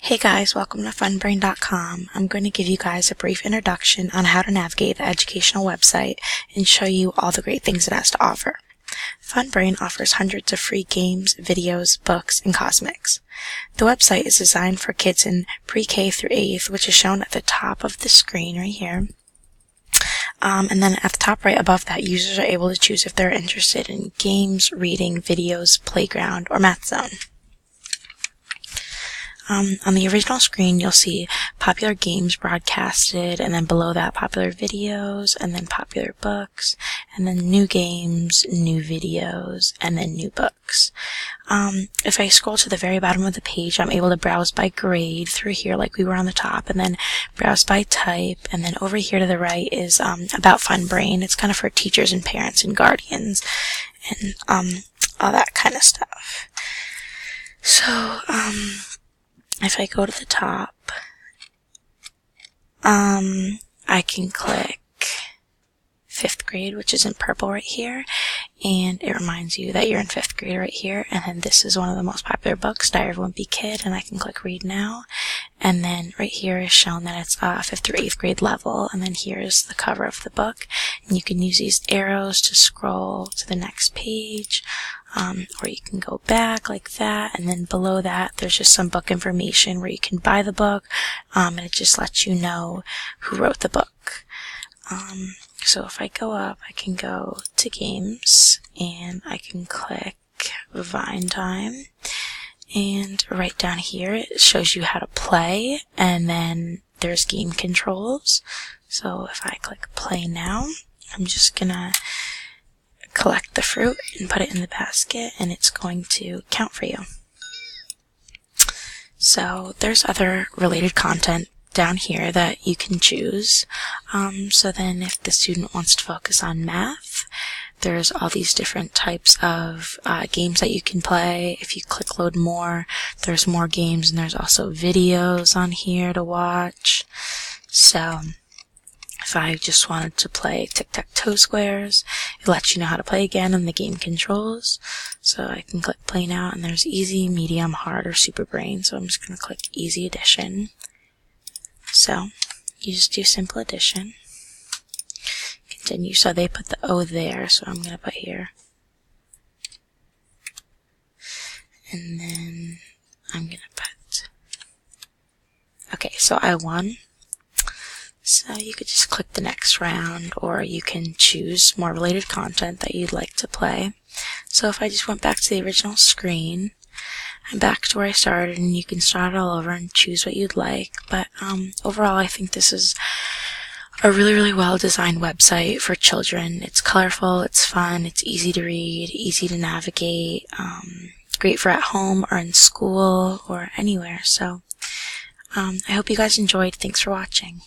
Hey guys, welcome to funbrain.com. I'm going to give you guys a brief introduction on how to navigate the educational website and show you all the great things it has to offer. FunBrain offers hundreds of free games, videos, books, and cosmics. The website is designed for kids in pre-K through 8th, which is shown at the top of the screen right here. And then at the top right above that, users are able to choose if they're interested in games, reading, videos, playground, or math zone. On the original screen, you'll see popular games broadcasted, and then below that, popular videos, and then popular books, and then new games, new videos, and then new books. If I scroll to the very bottom of the page, I'm able to browse by grade through here like we were on the top, and then browse by type, and then over here to the right is About FunBrain. It's kind of for teachers and parents and guardians, and all that kind of stuff. So, if I go to the top, I can click 5th grade, which is in purple right here, and it reminds you that you're in 5th grade right here, and then this is one of the most popular books, Diary of a Wimpy Kid, and I can click read now, and then right here is shown that it's 5th through 8th grade level, and then here's the cover of the book, and you can use these arrows to scroll to the next page, or you can go back like that, and then below that there's just some book information where you can buy the book, and it just lets you know who wrote the book. So if I go up, I can go to games, and I can click Vine Time, and right down here it shows you how to play, and then there's game controls. So if I click play now, I'm just gonna collect the fruit and put it in the basket, and it's going to count for you. So there's other related content down here that you can choose. So then if the student wants to focus on math, there's all these different types of games that you can play. If you click load more, there's more games, and there's also videos on here to watch. So if I just wanted to play tic-tac-toe squares, it lets you know how to play again in the game controls. So I can click play now, and there's easy, medium, hard, or super brain. So I'm just going to click easy addition. So you just do simple addition. Continue. So they put the O there, so I'm going to put here. And then I'm going to put... Okay, so I won. So you could just click the next round, or you can choose more related content that you'd like to play. So if I just went back to the original screen, I'm back to where I started, and you can start all over and choose what you'd like. But overall, I think this is a really, really well-designed website for children. It's colorful, it's fun, it's easy to read, easy to navigate, great for at home or in school or anywhere. So I hope you guys enjoyed. Thanks for watching.